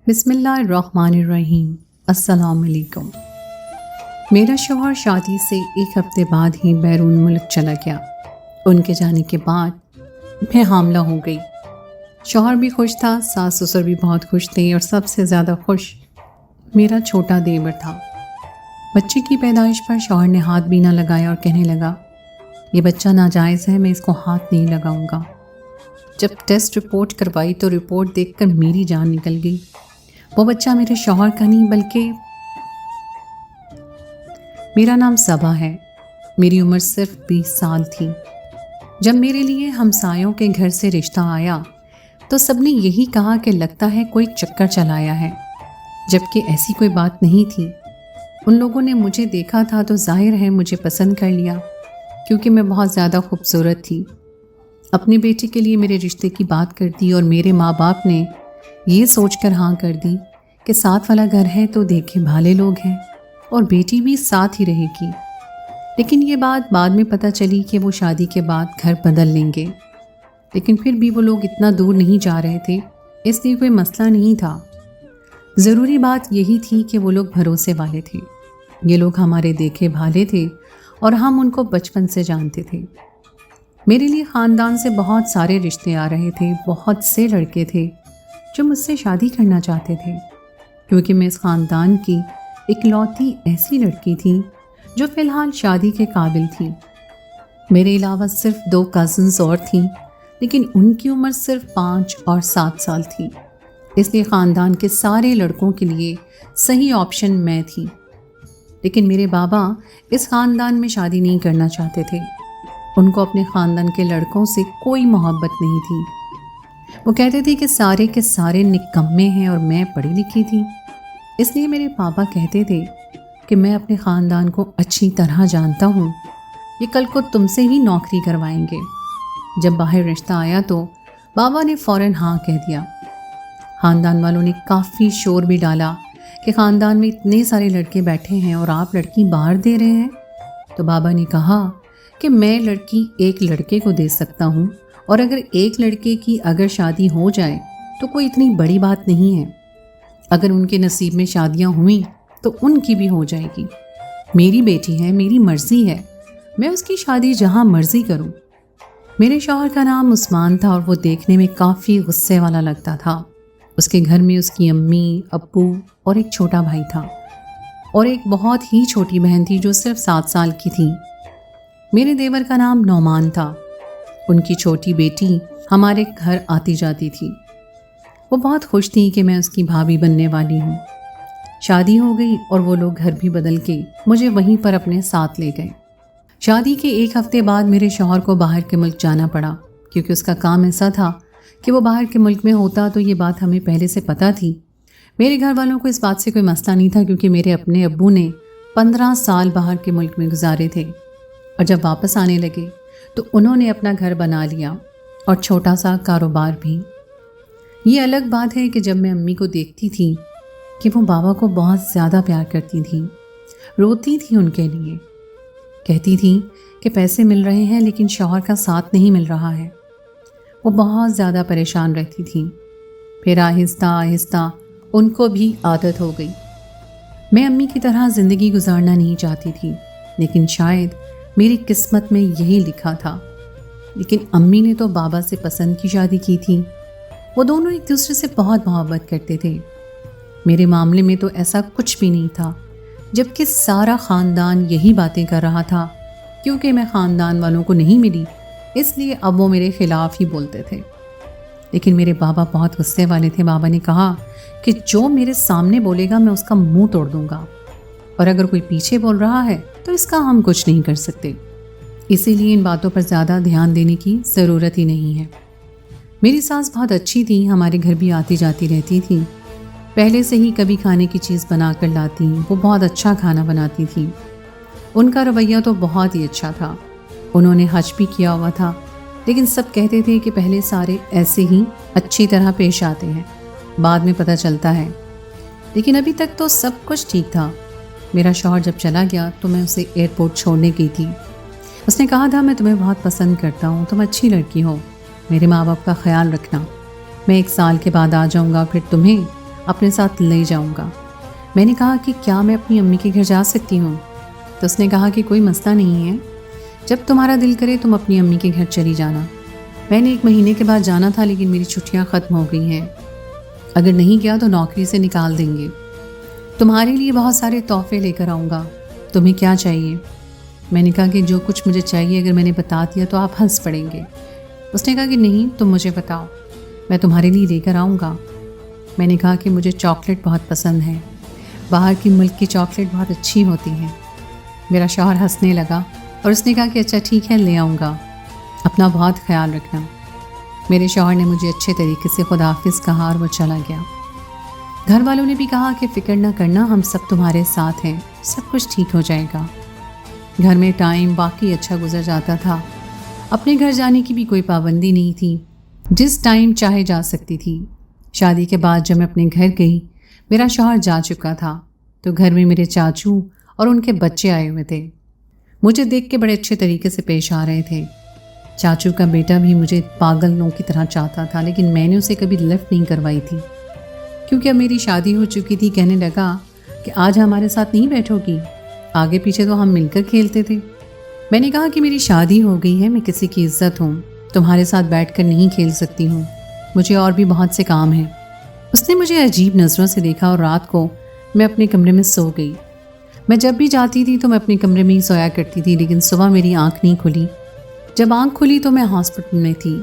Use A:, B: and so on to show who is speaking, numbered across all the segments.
A: بسم اللہ الرحمن الرحیم۔ السلام علیکم۔ میرا شوہر شادی سے ایک ہفتے بعد ہی بیرون ملک چلا گیا۔ ان کے جانے کے بعد میں حاملہ ہو گئی۔ شوہر بھی خوش تھا، ساس سسر بھی بہت خوش تھے، اور سب سے زیادہ خوش میرا چھوٹا دیور تھا۔ بچے کی پیدائش پر شوہر نے ہاتھ بھی نہ لگایا اور کہنے لگا، یہ بچہ ناجائز ہے، میں اس کو ہاتھ نہیں لگاؤں گا۔ جب ٹیسٹ رپورٹ کروائی تو رپورٹ دیکھ کر میری جان نکل گئی۔ وہ بچہ میرے شوہر کا نہیں بلکہ میرا نام صبا ہے۔ میری عمر صرف 20 سال تھی۔ جب میرے لیے ہمسایوں کے گھر سے رشتہ آیا تو سب نے یہی کہا کہ لگتا ہے کوئی چکر چلایا ہے، جبکہ ایسی کوئی بات نہیں تھی۔ ان لوگوں نے مجھے دیکھا تھا تو ظاہر ہے مجھے پسند کر لیا، کیونکہ میں بہت زیادہ خوبصورت تھی۔ اپنے بیٹے کے لیے میرے رشتے کی بات کر دی اور میرے ماں باپ نے یہ سوچ کر ہاں کر دی کہ ساتھ والا گھر ہے تو دیکھے بھالے لوگ ہیں اور بیٹی بھی ساتھ ہی رہے گی۔ لیکن یہ بات بعد میں پتہ چلی کہ وہ شادی کے بعد گھر بدل لیں گے، لیکن پھر بھی وہ لوگ اتنا دور نہیں جا رہے تھے، اس لیے کوئی مسئلہ نہیں تھا۔ ضروری بات یہی تھی کہ وہ لوگ بھروسے والے تھے۔ یہ لوگ ہمارے دیکھے بھالے تھے اور ہم ان کو بچپن سے جانتے تھے۔ میرے لیے خاندان سے بہت سارے رشتے آ رہے تھے، بہت سے لڑکے تھے جو مجھ سے شادی کرنا چاہتے تھے، کیونکہ میں اس خاندان کی اکلوتی ایسی لڑکی تھی جو فی الحال شادی کے قابل تھی۔ میرے علاوہ صرف 2 کزنز اور تھیں، لیکن ان کی عمر صرف 5 اور 7 سال تھی، اس لیے خاندان کے سارے لڑکوں کے لیے صحیح آپشن میں تھی۔ لیکن میرے بابا اس خاندان میں شادی نہیں کرنا چاہتے تھے۔ ان کو اپنے خاندان کے لڑکوں سے کوئی محبت نہیں تھی۔ وہ کہتے تھے کہ سارے کے سارے نکمے ہیں اور میں پڑھی لکھی تھی۔ اس لیے میرے پاپا کہتے تھے کہ میں اپنے خاندان کو اچھی طرح جانتا ہوں، یہ کل کو تم سے ہی نوکری کروائیں گے۔ جب باہر رشتہ آیا تو بابا نے فوراً ہاں کہہ دیا۔ خاندان والوں نے کافی شور بھی ڈالا کہ خاندان میں اتنے سارے لڑکے بیٹھے ہیں اور آپ لڑکی باہر دے رہے ہیں۔ تو بابا نے کہا کہ میں لڑکی ایک لڑکے کو دے سکتا ہوں، اور اگر ایک لڑکے کی اگر شادی ہو جائے تو کوئی اتنی بڑی بات نہیں ہے۔ اگر ان کے نصیب میں شادیاں ہوئیں تو ان کی بھی ہو جائے گی۔ میری بیٹی ہے، میری مرضی ہے، میں اس کی شادی جہاں مرضی کروں۔ میرے شوہر کا نام عثمان تھا اور وہ دیکھنے میں کافی غصے والا لگتا تھا۔ اس کے گھر میں اس کی امی، ابو اور ایک چھوٹا بھائی تھا، اور ایک بہت ہی چھوٹی بہن تھی جو صرف 7 سال کی تھی۔ میرے دیور کا نام نعمان تھا۔ ان کی چھوٹی بیٹی ہمارے گھر آتی جاتی تھی۔ وہ بہت خوش تھی کہ میں اس کی بھابھی بننے والی ہوں۔ شادی ہو گئی اور وہ لوگ گھر بھی بدل کے مجھے وہیں پر اپنے ساتھ لے گئے۔ شادی کے ایک ہفتے بعد میرے شوہر کو باہر کے ملک جانا پڑا، کیونکہ اس کا کام ایسا تھا کہ وہ باہر کے ملک میں ہوتا، تو یہ بات ہمیں پہلے سے پتہ تھی۔ میرے گھر والوں کو اس بات سے کوئی مسئلہ نہیں تھا، کیونکہ میرے اپنے ابو نے 15 سال باہر کے ملک میں گزارے تھے، اور جب واپس آنے لگے تو انہوں نے اپنا گھر بنا لیا اور چھوٹا سا کاروبار بھی۔ یہ الگ بات ہے کہ جب میں امی کو دیکھتی تھی کہ وہ بابا کو بہت زیادہ پیار کرتی تھیں، روتی تھی ان کے لیے، کہتی تھی کہ پیسے مل رہے ہیں لیکن شوہر کا ساتھ نہیں مل رہا ہے، وہ بہت زیادہ پریشان رہتی تھیں۔ پھر آہستہ آہستہ ان کو بھی عادت ہو گئی۔ میں امی کی طرح زندگی گزارنا نہیں چاہتی تھی، لیکن شاید میری قسمت میں یہی لکھا تھا۔ لیکن امی نے تو بابا سے پسند کی شادی کی تھی۔ وہ دونوں ایک دوسرے سے بہت محبت کرتے تھے۔ میرے معاملے میں تو ایسا کچھ بھی نہیں تھا، جبکہ سارا خاندان یہی باتیں کر رہا تھا۔ کیونکہ میں خاندان والوں کو نہیں ملی، اس لیے اب وہ میرے خلاف ہی بولتے تھے۔ لیکن میرے بابا بہت غصے والے تھے۔ بابا نے کہا کہ جو میرے سامنے بولے گا میں اس کا منہ توڑ دوں گا، اور اگر کوئی پیچھے بول رہا ہے تو اس کا ہم کچھ نہیں کر سکتے۔ اسی لیے ان باتوں پر زیادہ دھیان دینے کی ضرورت ہی نہیں ہے۔ میری ساس بہت اچھی تھی، ہمارے گھر بھی آتی جاتی رہتی تھی۔ پہلے سے ہی کبھی کھانے کی چیز بنا کر لاتی، وہ بہت اچھا کھانا بناتی تھی۔ ان کا رویہ تو بہت ہی اچھا تھا۔ انہوں نے حج بھی کیا ہوا تھا، لیکن سب کہتے تھے کہ پہلے سارے ایسے ہی اچھی طرح پیش آتے ہیں، بعد میں پتہ چلتا ہے۔ لیکن ابھی تک تو سب کچھ ٹھیک تھا۔ میرا شوہر جب چلا گیا تو میں اسے ایئرپورٹ چھوڑنے گئی تھی۔ اس نے کہا تھا میں تمہیں بہت پسند کرتا ہوں، تم اچھی لڑکی ہو، میرے ماں باپ کا خیال رکھنا، میں 1 سال کے بعد آ جاؤں گا، پھر تمہیں اپنے ساتھ لے جاؤں گا۔ میں نے کہا کہ کیا میں اپنی امی کے گھر جا سکتی ہوں؟ تو اس نے کہا کہ کوئی مسئلہ نہیں ہے، جب تمہارا دل کرے تم اپنی امی کے گھر چلی جانا۔ میں نے 1 مہینے کے بعد جانا تھا، لیکن میری چھٹیاں ختم ہو گئی ہیں، اگر نہیں گیا تو نوکری سے نکال دیں گے۔ تمہارے لیے بہت سارے تحفے لے کر آؤں گا، تمہیں کیا چاہیے؟ میں نے کہا کہ جو کچھ مجھے چاہیے اگر میں نے بتا دیا تو آپ ہنس پڑیں گے۔ اس نے کہا کہ نہیں، تم مجھے بتاؤ، میں تمہارے لیے لے کر آؤں گا۔ میں نے کہا کہ مجھے چاکلیٹ بہت پسند ہے، باہر کی ملک کی چاکلیٹ بہت اچھی ہوتی ہیں۔ میرا شوہر ہنسنے لگا اور اس نے کہا کہ اچھا ٹھیک ہے، لے آؤں گا، اپنا بہت خیال رکھنا۔ میرے شوہر نے مجھے اچھے طریقے سے خداحافظ کہا اور وہ چلا گیا۔ گھر والوں نے بھی کہا کہ فکر نہ کرنا، ہم سب تمہارے ساتھ ہیں، سب کچھ ٹھیک ہو جائے گا۔ گھر میں ٹائم باقی اچھا گزر جاتا تھا، اپنے گھر جانے کی بھی کوئی پابندی نہیں تھی، جس ٹائم چاہے جا سکتی تھی۔ شادی کے بعد جب میں اپنے گھر گئی، میرا شوہر جا چکا تھا، تو گھر میں میرے چاچو اور ان کے بچے آئے ہوئے تھے، مجھے دیکھ کے بڑے اچھے طریقے سے پیش آ رہے تھے۔ چاچو کا بیٹا بھی مجھے پاگلوں کی طرح چاہتا تھا، لیکن میں نے اسے کبھی لفٹ نہیں کروائی تھی، کیونکہ اب میری شادی ہو چکی تھی۔ کہنے لگا کہ آج ہمارے ساتھ نہیں بیٹھو گی، آگے پیچھے تو ہم مل کر کھیلتے تھے۔ میں نے کہا کہ میری شادی ہو گئی ہے، میں کسی کی عزت ہوں، تمہارے ساتھ بیٹھ کر نہیں کھیل سکتی ہوں، مجھے اور بھی بہت سے کام ہیں۔ اس نے مجھے عجیب نظروں سے دیکھا اور رات کو میں اپنے کمرے میں سو گئی۔ میں جب بھی جاتی تھی تو میں اپنے کمرے میں ہی سویا کرتی تھی، لیکن صبح میری آنکھ نہیں کھلی۔ جب آنکھ کھلی تو میں ہاسپٹل میں تھی۔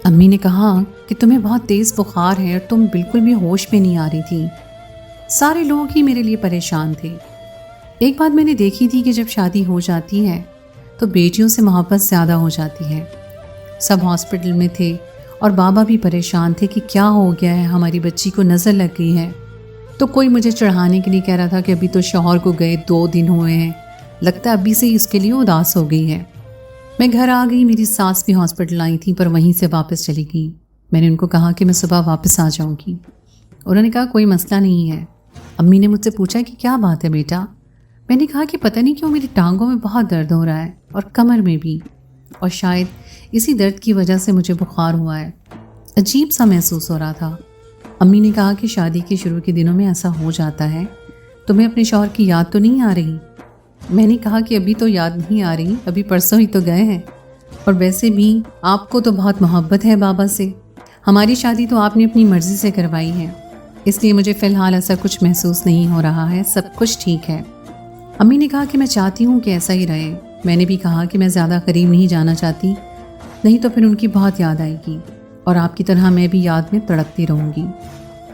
A: امی نے کہا کہ تمہیں بہت تیز بخار ہے اور تم بالکل بھی ہوش میں نہیں آ رہی تھی۔ سارے لوگ ہی میرے لیے پریشان تھے۔ ایک بات میں نے دیکھی تھی کہ جب شادی ہو جاتی ہے تو بیٹیوں سے محبت زیادہ ہو جاتی ہے۔ سب ہاسپٹل میں تھے اور بابا بھی پریشان تھے کہ کیا ہو گیا ہے، ہماری بچی کو نظر لگ گئی ہے۔ تو کوئی مجھے چڑھانے کے لیے کہہ رہا تھا کہ ابھی تو شوہر کو گئے 2 دن ہوئے ہیں، لگتا ہے ابھی سے ہی اس کے لیے اداس ہو گئی ہے۔ میں گھر آ گئی، میری ساس بھی ہاسپٹل آئی تھی پر وہیں سے واپس چلی گئی۔ میں نے ان کو کہا کہ میں صبح واپس آ جاؤں گی۔ انہوں نے کہا کوئی مسئلہ نہیں ہے۔ امی نے مجھ سے پوچھا کہ کیا بات ہے بیٹا؟ میں نے کہا کہ پتہ نہیں کیوں میری ٹانگوں میں بہت درد ہو رہا ہے اور کمر میں بھی، اور شاید اسی درد کی وجہ سے مجھے بخار ہوا ہے، عجیب سا محسوس ہو رہا تھا۔ امی نے کہا کہ شادی کے شروع کے دنوں میں ایسا ہو جاتا ہے، تمہیں اپنے شوہر کی یاد تو نہیں آ رہی؟ میں نے کہا کہ ابھی تو یاد نہیں آ رہی، ابھی پرسوں ہی تو گئے ہیں، اور ویسے بھی آپ کو تو بہت محبت ہے بابا سے، ہماری شادی تو آپ نے اپنی مرضی سے کروائی ہے، اس لیے مجھے فی الحال ایسا کچھ محسوس نہیں ہو رہا ہے، سب کچھ ٹھیک ہے۔ امی نے کہا کہ میں چاہتی ہوں کہ ایسا ہی رہے۔ میں نے بھی کہا کہ میں زیادہ قریب نہیں جانا چاہتی، نہیں تو پھر ان کی بہت یاد آئے گی اور آپ کی طرح میں بھی یاد میں تڑپتی رہوں گی۔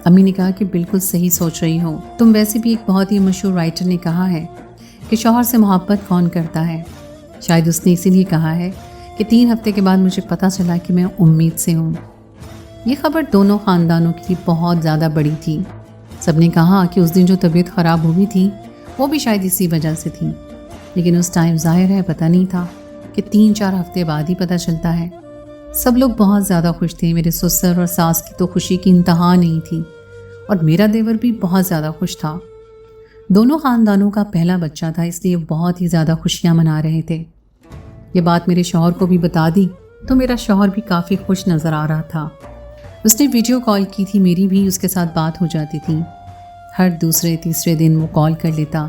A: امی نے کہا کہ بالکل صحیح سوچ رہی ہو تم، ویسے بھی ایک بہت ہی مشہور رائٹر نے کہا ہے کہ شوہر سے محبت کون کرتا ہے، شاید اس نے اسی لیے کہا ہے کہ 3 ہفتے کے بعد مجھے پتہ چلا کہ میں امید سے ہوں۔ یہ خبر دونوں خاندانوں کے لیے بہت زیادہ بڑی تھی۔ سب نے کہا کہ اس دن جو طبیعت خراب ہوئی تھی وہ بھی شاید اسی وجہ سے تھی، لیکن اس ٹائم ظاہر ہے پتہ نہیں تھا کہ 3-4 ہفتے بعد ہی پتہ چلتا ہے۔ سب لوگ بہت زیادہ خوش تھے، میرے سسر اور ساس کی تو خوشی کی انتہا نہیں تھی، اور میرا دیور بھی بہت زیادہ خوش تھا۔ دونوں خاندانوں کا پہلا بچہ تھا، اس لیے بہت ہی زیادہ خوشیاں منا رہے تھے۔ یہ بات میرے شوہر کو بھی بتا دی تو میرا شوہر بھی کافی خوش نظر آ رہا تھا۔ اس نے ویڈیو کال کی تھی، میری بھی اس کے ساتھ بات ہو جاتی تھی، ہر دوسرے تیسرے دن وہ کال کر لیتا۔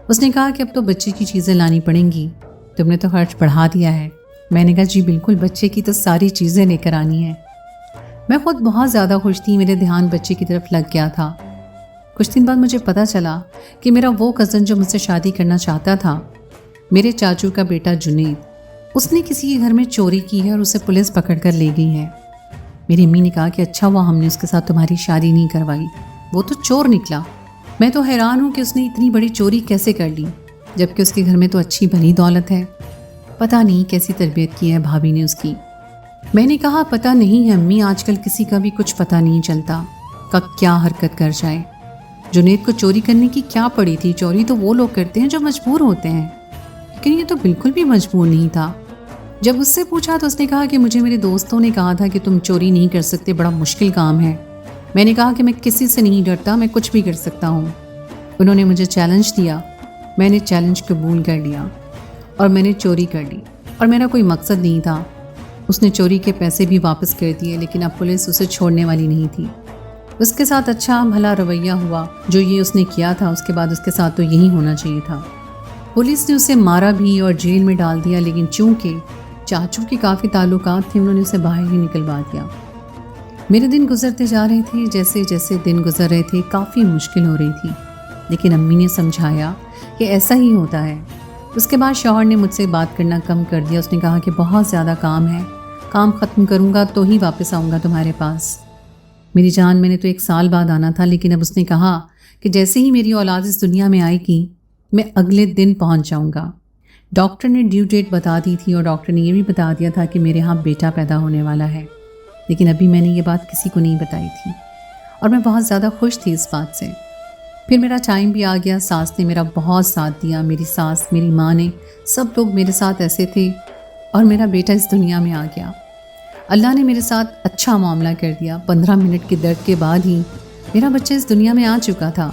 A: اس نے کہا کہ اب تو بچے کی چیزیں لانی پڑیں گی، تم نے تو خرچ بڑھا دیا ہے۔ میں نے کہا جی بالکل، بچے کی تو ساری چیزیں لے کر آنی ہیں۔ میں خود بہت زیادہ خوش تھی، میرے دھیان بچے کی طرف لگ گیا تھا۔ کچھ دن بعد مجھے پتہ چلا کہ میرا وہ کزن جو مجھ سے شادی کرنا چاہتا تھا، میرے چاچو کا بیٹا جنید، اس نے کسی کے گھر میں چوری کی ہے اور اسے پولیس پکڑ کر لے گئی ہے۔ میری امی نے کہا کہ اچھا ہوا ہم نے اس کے ساتھ تمہاری شادی نہیں کروائی، وہ تو چور نکلا۔ میں تو حیران ہوں کہ اس نے اتنی بڑی چوری کیسے کر لی، جبکہ اس کے گھر میں تو اچھی بھلی دولت ہے۔ پتہ نہیں کیسی تربیت کی ہے بھابھی نے اس کی۔ میں نے کہا پتہ نہیں ہے امی، آج کل کسی کا بھی کچھ پتہ نہیں چلتا کب کیا حرکت کر جائے۔ جنید کو چوری کرنے کی کیا پڑی تھی؟ چوری تو وہ لوگ کرتے ہیں جو مجبور ہوتے ہیں، لیکن یہ تو بالکل بھی مجبور نہیں تھا۔ جب اس سے پوچھا تو اس نے کہا کہ مجھے میرے دوستوں نے کہا تھا کہ تم چوری نہیں کر سکتے، بڑا مشکل کام ہے۔ میں نے کہا کہ میں کسی سے نہیں ڈرتا، میں کچھ بھی کر سکتا ہوں۔ انہوں نے مجھے چیلنج دیا، میں نے چیلنج قبول کر لیا اور میں نے چوری کر لی، اور میرا کوئی مقصد نہیں تھا۔ اس نے چوری کے پیسے بھی واپس کر دیے، لیکن اب پولیس اسے چھوڑنے والی نہیں تھی۔ اس کے ساتھ اچھا بھلا رویہ ہوا، جو یہ اس نے کیا تھا اس کے بعد اس کے ساتھ تو یہی ہونا چاہیے تھا۔ پولیس نے اسے مارا بھی اور جیل میں ڈال دیا، لیکن چونکہ چاچو کے کافی تعلقات تھے انہوں نے اسے باہر ہی نکلوا دیا۔ میرے دن گزرتے جا رہے تھے، جیسے جیسے دن گزر رہے تھے کافی مشکل ہو رہی تھی، لیکن امی نے سمجھایا کہ ایسا ہی ہوتا ہے۔ اس کے بعد شوہر نے مجھ سے بات کرنا کم کر دیا، اس نے کہا کہ بہت زیادہ کام ہے، کام ختم کروں گا تو ہی واپس آؤں گا تمہارے پاس۔ میری جان، میں نے تو 1 سال بعد آنا تھا، لیکن اب اس نے کہا کہ جیسے ہی میری اولاد اس دنیا میں آئے گی میں اگلے دن پہنچ جاؤں گا۔ ڈاکٹر نے ڈیو ڈیٹ بتا دی تھی اور ڈاکٹر نے یہ بھی بتا دیا تھا کہ میرے ہاں بیٹا پیدا ہونے والا ہے، لیکن ابھی میں نے یہ بات کسی کو نہیں بتائی تھی اور میں بہت زیادہ خوش تھی اس بات سے۔ پھر میرا ٹائم بھی آ گیا، ساس نے میرا بہت ساتھ دیا، میری ساس، میری ماں نے، سب لوگ میرے ساتھ ایسے تھے اور میرا بیٹا اس دنیا میں آ گیا۔ اللہ نے میرے ساتھ اچھا معاملہ کر دیا۔ 15 منٹ کے درد کے بعد ہی میرا بچہ اس دنیا میں آ چکا تھا۔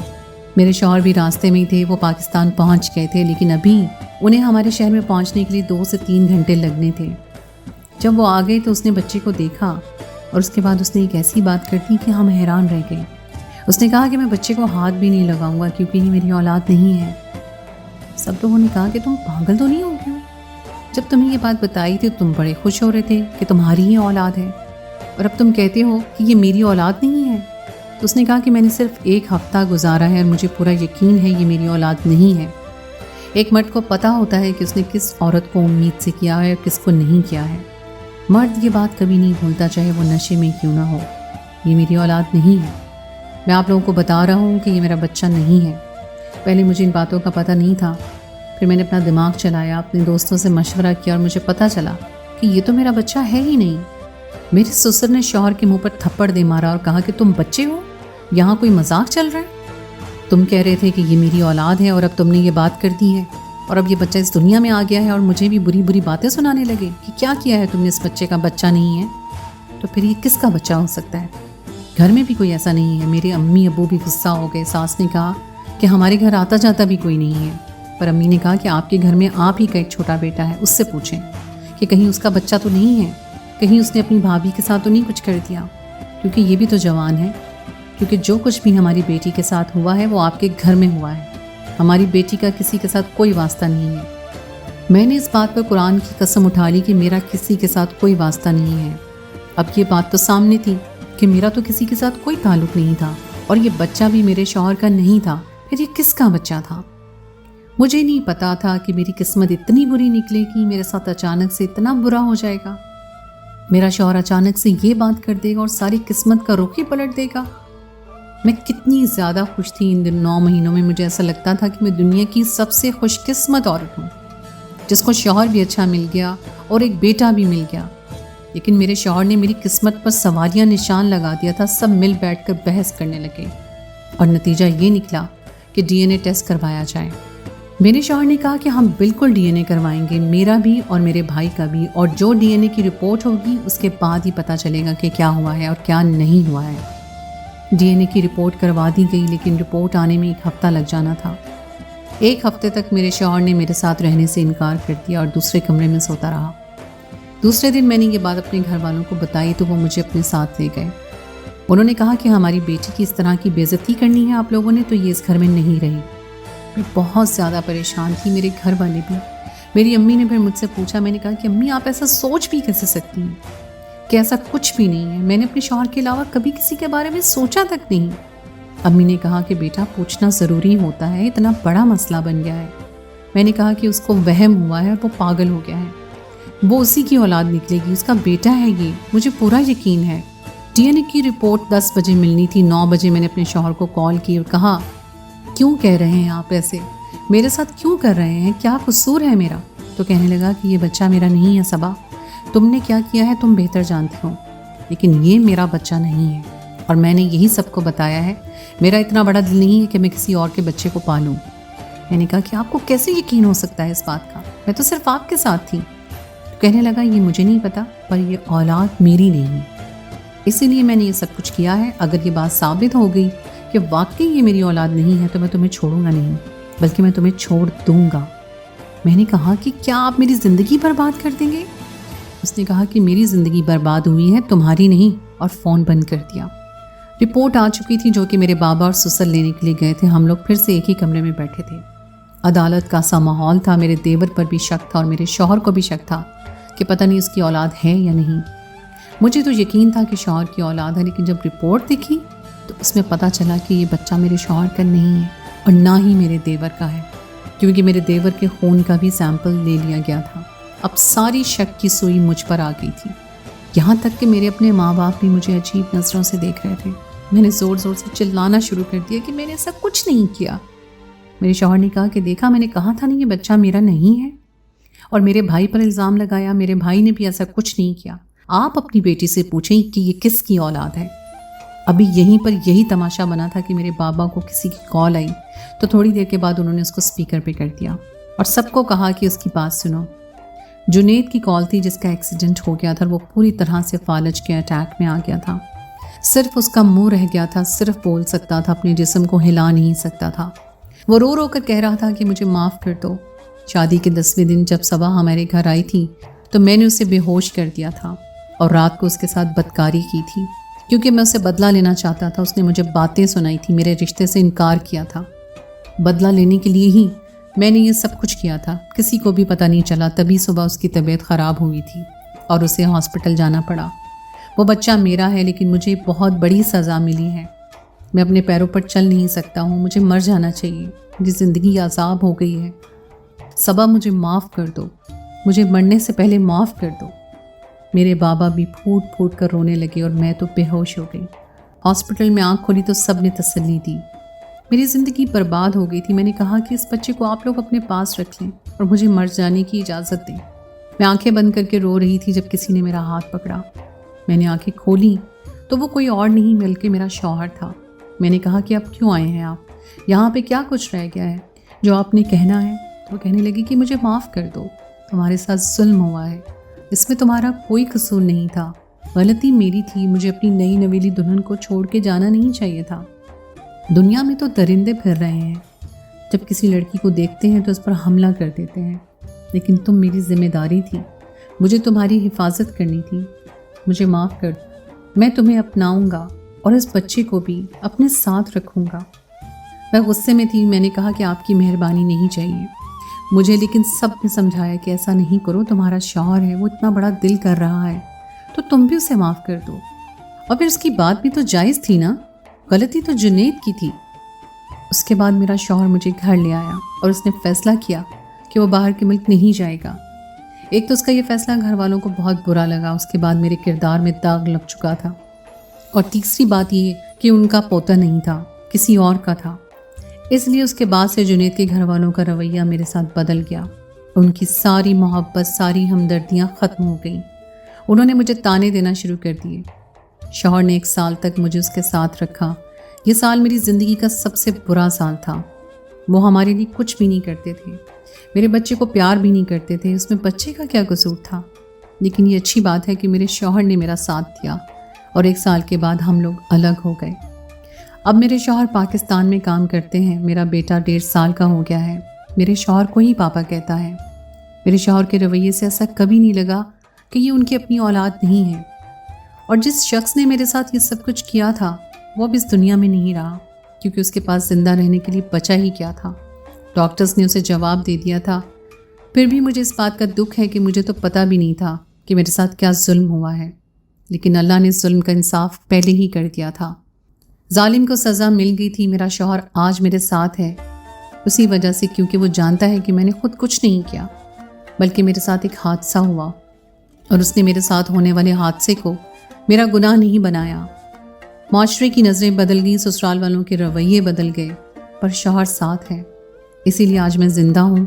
A: میرے شوہر بھی راستے میں ہی تھے، وہ پاکستان پہنچ گئے تھے، لیکن ابھی انہیں ہمارے شہر میں پہنچنے کے لیے 2 سے 3 گھنٹے لگنے تھے۔ جب وہ آ گئے تو اس نے بچے کو دیکھا اور اس کے بعد اس نے ایک ایسی بات کر دی کہ ہم حیران رہ گئے۔ اس نے کہا کہ میں بچے کو ہاتھ بھی نہیں لگاؤں گا کیونکہ یہ میری اولاد نہیں ہے۔ سب لوگوں نے کہا کہ تم پاگل تو نہیں ہو گئے؟ جب تمہیں یہ بات بتائی تھی تم بڑے خوش ہو رہے تھے کہ تمہاری ہی اولاد ہے، اور اب تم کہتے ہو کہ یہ میری اولاد نہیں ہے۔ تو اس نے کہا کہ میں نے صرف 1 ہفتہ گزارا ہے اور مجھے پورا یقین ہے یہ میری اولاد نہیں ہے۔ ایک مرد کو پتہ ہوتا ہے کہ اس نے کس عورت کو امید سے کیا ہے اور کس کو نہیں کیا ہے۔ مرد یہ بات کبھی نہیں بھولتا، چاہے وہ نشے میں کیوں نہ ہو۔ یہ میری اولاد نہیں ہے۔ میں آپ لوگوں کو بتا رہا ہوں کہ یہ میرا بچہ نہیں ہے۔ پہلے مجھے ان باتوں کا پتہ نہیں تھا، پھر میں نے اپنا دماغ چلایا، اپنے دوستوں سے مشورہ کیا اور مجھے پتہ چلا کہ یہ تو میرا بچہ ہے ہی نہیں۔ میرے سسر نے شوہر کے منہ پر تھپڑ دے مارا اور کہا کہ تم بچے ہو، یہاں کوئی مذاق چل رہا ہے؟ تم کہہ رہے تھے کہ یہ میری اولاد ہے اور اب تم نے یہ بات کر دی ہے اور اب یہ بچہ اس دنیا میں آ گیا ہے اور مجھے بھی بری بری باتیں سنانے لگے کہ کیا کیا ہے تم نے، اس بچے کا بچہ نہیں ہے۔ تو پھر یہ کس کا بچہ ہو سکتا ہے؟ گھر میں بھی کوئی ایسا نہیں ہے۔ میرے امی ابو بھی غصہ ہو گئے۔ ساس نے کہا کہ ہمارے گھر آتا جاتا بھی کوئی نہیں ہے، پر امی نے کہا کہ آپ کے گھر میں آپ ہی کا ایک چھوٹا بیٹا ہے، اس سے پوچھیں کہ کہیں اس کا بچہ تو نہیں ہے، کہیں اس نے اپنی بھابھی کے ساتھ تو نہیں کچھ کر دیا، کیونکہ یہ بھی تو جوان ہے۔ کیونکہ جو کچھ بھی ہماری بیٹی کے ساتھ ہوا ہے وہ آپ کے گھر میں ہوا ہے، ہماری بیٹی کا کسی کے ساتھ کوئی واسطہ نہیں ہے۔ میں نے اس بات پر قرآن کی قسم اٹھا لی کہ میرا کسی کے ساتھ کوئی واسطہ نہیں ہے۔ اب یہ بات تو سامنے تھی کہ میرا تو کسی کے ساتھ کوئی تعلق نہیں تھا اور یہ بچہ بھی میرے شوہر کا نہیں تھا، پھر یہ کس کا بچہ تھا؟ مجھے نہیں پتا تھا کہ میری قسمت اتنی بری نکلے گی، میرے ساتھ اچانک سے اتنا برا ہو جائے گا، میرا شوہر اچانک سے یہ بات کر دے گا اور ساری قسمت کا رخ ہی پلٹ دے گا۔ میں کتنی زیادہ خوش تھی ان 9 مہینوں میں، مجھے ایسا لگتا تھا کہ میں دنیا کی سب سے خوش قسمت عورت ہوں، جس کو شوہر بھی اچھا مل گیا اور ایک بیٹا بھی مل گیا۔ لیکن میرے شوہر نے میری قسمت پر سوالیہ نشان لگا دیا تھا۔ سب مل بیٹھ کر بحث کرنے لگے اور نتیجہ یہ نکلا کہ ڈی این اے ٹیسٹ کروایا جائے۔ میرے شوہر نے کہا کہ ہم بالکل ڈی این اے کروائیں گے، میرا بھی اور میرے بھائی کا بھی، اور جو ڈی این اے کی رپورٹ ہوگی اس کے بعد ہی پتہ چلے گا کہ کیا ہوا ہے اور کیا نہیں ہوا ہے۔ ڈی این اے کی رپورٹ کروا دی گئی، لیکن رپورٹ آنے میں 1 ہفتہ لگ جانا تھا۔ 1 ہفتے تک میرے شوہر نے میرے ساتھ رہنے سے انکار کر دیا اور دوسرے کمرے میں سوتا رہا۔ دوسرے دن میں نے یہ بات اپنے گھر والوں کو بتائی تو وہ مجھے اپنے ساتھ لے گئے۔ انہوں نے کہا کہ ہماری بیٹی کی اس طرح کی بے عزتی کرنی ہے آپ لوگوں نے تو یہ اس گھر میں نہیں رہی۔ میں بہت زیادہ پریشان تھی، میرے گھر والے بھی۔ میری امی نے پھر مجھ سے پوچھا، میں نے کہا کہ امی آپ ایسا سوچ بھی کیسے سکتی ہیں کہ ایسا کچھ بھی نہیں ہے، میں نے اپنے شوہر کے علاوہ کبھی کسی کے بارے میں سوچا تک نہیں۔ امی نے کہا کہ بیٹا پوچھنا ضروری ہوتا ہے، اتنا بڑا مسئلہ بن گیا ہے۔ میں نے کہا کہ اس کو وہم ہوا ہے اور وہ پاگل ہو گیا ہے، وہ اسی کی اولاد نکلے گی، اس کا بیٹا ہے یہ، مجھے پورا یقین ہے۔ ڈی این اے کی رپورٹ 10 بجے ملنی تھی، 9 بجے میں نے اپنے شوہر کو کال کی اور کہا کیوں کہہ رہے ہیں آپ ایسے، میرے ساتھ کیوں کر رہے ہیں، کیا قصور ہے میرا؟ تو کہنے لگا کہ یہ بچہ میرا نہیں ہے صبا، تم نے کیا کیا ہے تم بہتر جانتے ہو، لیکن یہ میرا بچہ نہیں ہے اور میں نے یہی سب کو بتایا ہے، میرا اتنا بڑا دل نہیں ہے کہ میں کسی اور کے بچے کو پالوں۔ میں نے کہا کہ آپ کو کیسے یقین ہو سکتا ہے اس بات کا، میں تو صرف آپ کے ساتھ تھی۔ تو کہنے لگا یہ مجھے نہیں پتا، پر یہ اولاد میری نہیں، اسی لیے میں نے یہ سب کچھ کیا ہے۔ اگر یہ بات ثابت ہو گئی کہ واقعی یہ میری اولاد نہیں ہے تو میں تمہیں چھوڑوں گا نہیں، بلکہ میں تمہیں چھوڑ دوں گا۔ میں نے کہا کہ کیا آپ میری زندگی برباد کر دیں گے؟ اس نے کہا کہ میری زندگی برباد ہوئی ہے، تمہاری نہیں، اور فون بند کر دیا۔ رپورٹ آ چکی تھی جو کہ میرے بابا اور سسر لینے کے لیے گئے تھے. ہم لوگ پھر سے ایک ہی کمرے میں بیٹھے تھے. عدالت کا سا ماحول تھا. میرے دیور پر بھی شک تھا اور میرے شوہر کو بھی شک تھا کہ پتہ نہیں اس کی اولاد ہے یا نہیں. مجھے تو یقین تھا کہ شوہر کی اولاد ہے، لیکن جب رپورٹ دیکھی تو اس میں پتہ چلا کہ یہ بچہ میرے شوہر کا نہیں ہے اور نہ ہی میرے دیور کا ہے، کیونکہ میرے دیور کے خون کا بھی سیمپل لے لیا گیا تھا. اب ساری شک کی سوئی مجھ پر آ گئی تھی. یہاں تک کہ میرے اپنے ماں باپ بھی مجھے عجیب نظروں سے دیکھ رہے تھے. میں نے زور زور سے چلانا شروع کر دیا کہ میں نے ایسا کچھ نہیں کیا. میرے شوہر نے کہا کہ دیکھا، میں نے کہا تھا نہیں یہ بچہ میرا نہیں ہے. اور میرے بھائی پر الزام لگایا. میرے بھائی نے بھی ایسا کچھ نہیں کیا. آپ اپنی بیٹی سے پوچھیں کہ یہ کس کی اولاد ہے. ابھی یہیں پر یہی تماشا بنا تھا کہ میرے بابا کو کسی کی کال آئی تو تھوڑی دیر کے بعد انہوں نے اس کو اسپیکر پہ کر دیا اور سب کو کہا کہ اس کی بات سنو. جنید کی کال تھی جس کا ایکسیڈنٹ ہو گیا تھا. وہ پوری طرح سے فالج کے اٹیک میں آ گیا تھا. صرف اس کا منہ رہ گیا تھا، صرف بول سکتا تھا، اپنے جسم کو ہلا نہیں سکتا تھا. وہ رو رو کر کہہ رہا تھا کہ مجھے معاف کر دو. شادی کے 10ویں دن جب صبا ہمارے گھر آئی تھی تو میں نے اسے بے ہوش کر دیا تھا اور رات کو اس کے ساتھ بدکاری کی تھی کیونکہ میں اسے بدلہ لینا چاہتا تھا. اس نے مجھے باتیں سنائی تھی، میرے رشتے سے انکار کیا تھا. بدلہ لینے کے لیے ہی میں نے یہ سب کچھ کیا تھا. کسی کو بھی پتہ نہیں چلا. تبھی صبح اس کی طبیعت خراب ہوئی تھی اور اسے ہاسپٹل جانا پڑا. وہ بچہ میرا ہے لیکن مجھے بہت بڑی سزا ملی ہے. میں اپنے پیروں پر چل نہیں سکتا ہوں. مجھے مر جانا چاہیے. مجھے زندگی عذاب ہو گئی ہے. صبا مجھے معاف کر دو. مجھے مرنے سے پہلے معاف کر دو. میرے بابا بھی پھوٹ پھوٹ کر رونے لگے اور میں تو بے ہوش ہو گئی. ہاسپٹل میں آنکھ کھولی تو سب نے تسلی دی. میری زندگی برباد ہو گئی تھی. میں نے کہا کہ اس بچے کو آپ لوگ اپنے پاس رکھ لیں اور مجھے مر جانے کی اجازت دیں. میں آنکھیں بند کر کے رو رہی تھی جب کسی نے میرا ہاتھ پکڑا. میں نے آنکھیں کھولی تو وہ کوئی اور نہیں بلکہ میرا شوہر تھا. میں نے کہا کہ اب کیوں آئے ہیں آپ؟ یہاں پہ کیا کچھ رہ گیا ہے جو آپ نے کہنا ہے؟ تو وہ کہنے لگی کہ مجھے معاف کر دو. تمہارے ساتھ ظلم ہوا ہے. اس میں تمہارا کوئی قصور نہیں تھا. غلطی میری تھی. مجھے اپنی نئی نویلی دلہن کو چھوڑ کے جانا نہیں چاہیے تھا. دنیا میں تو درندے پھر رہے ہیں. جب کسی لڑکی کو دیکھتے ہیں تو اس پر حملہ کر دیتے ہیں. لیکن تم میری ذمہ داری تھی. مجھے تمہاری حفاظت کرنی تھی. مجھے معاف کر دو. میں تمہیں اپناؤں گا اور اس بچے کو بھی اپنے ساتھ رکھوں گا. میں غصے میں تھی. میں نے کہا کہ آپ کی مہربانی نہیں چاہیے مجھے، لیکن سب نے سمجھایا کہ ایسا نہیں کرو. تمہارا شوہر ہے، وہ اتنا بڑا دل کر رہا ہے تو تم بھی اسے معاف کر دو. اور پھر اس کی بات بھی تو جائز تھی نا. غلطی تو جنید کی تھی. اس کے بعد میرا شوہر مجھے گھر لے آیا اور اس نے فیصلہ کیا کہ وہ باہر کے ملک نہیں جائے گا. ایک تو اس کا یہ فیصلہ گھر والوں کو بہت برا لگا. اس کے بعد میرے کردار میں داغ لگ چکا تھا. اور تیسری بات یہ کہ ان کا پوتا نہیں تھا، کسی اور کا تھا. اس لیے اس کے بعد سے جنید کے گھر والوں کا رویہ میرے ساتھ بدل گیا. ان کی ساری محبت، ساری ہمدردیاں ختم ہو گئیں. انہوں نے مجھے تانے دینا شروع کر دیے. شوہر نے 1 سال تک مجھے اس کے ساتھ رکھا. یہ سال میری زندگی کا سب سے برا سال تھا. وہ ہمارے لیے کچھ بھی نہیں کرتے تھے. میرے بچے کو پیار بھی نہیں کرتے تھے. اس میں بچے کا کیا قصور تھا؟ لیکن یہ اچھی بات ہے کہ میرے شوہر نے میرا ساتھ دیا اور 1 سال کے بعد ہم لوگ الگ ہو گئے. اب میرے شوہر پاکستان میں کام کرتے ہیں. میرا بیٹا 1.5 سال کا ہو گیا ہے. میرے شوہر کو ہی پاپا کہتا ہے. میرے شوہر کے رویے سے ایسا کبھی نہیں لگا کہ یہ ان کی اپنی اولاد نہیں ہے. اور جس شخص نے میرے ساتھ یہ سب کچھ کیا تھا وہ اب اس دنیا میں نہیں رہا، کیونکہ اس کے پاس زندہ رہنے کے لیے بچا ہی کیا تھا. ڈاکٹرز نے اسے جواب دے دیا تھا. پھر بھی مجھے اس بات کا دکھ ہے کہ مجھے تو پتہ بھی نہیں تھا کہ میرے ساتھ کیا ظلم ہوا ہے. لیکن اللہ نے ظلم کا انصاف پہلے ہی کر دیا تھا. ظالم کو سزا مل گئی تھی. میرا شوہر آج میرے ساتھ ہے اسی وجہ سے کیونکہ وہ جانتا ہے کہ میں نے خود کچھ نہیں کیا، بلکہ میرے ساتھ ایک حادثہ ہوا اور اس نے میرے ساتھ ہونے والے حادثے کو میرا گناہ نہیں بنایا. معاشرے کی نظریں بدل گئیں، سسرال والوں کے رویے بدل گئے، پر شوہر ساتھ ہے. اسی لیے آج میں زندہ ہوں،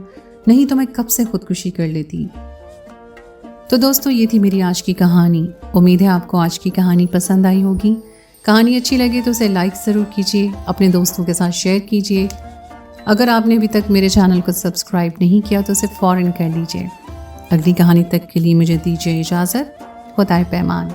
A: نہیں تو میں کب سے خودکشی کر لیتی. تو دوستو، یہ تھی میری آج کی کہانی. امید ہے آپ کو آج کی کہانی پسند آئی ہوگی. کہانی اچھی لگے تو اسے لائک ضرور کیجیے، اپنے دوستوں کے ساتھ شیئر کیجیے. اگر آپ نے ابھی تک میرے چینل کو سبسکرائب نہیں کیا تو اسے فوراً کر لیجیے. اگلی کہانی تک کے لیے مجھے دیجیے اجازت. خدائے پیمان.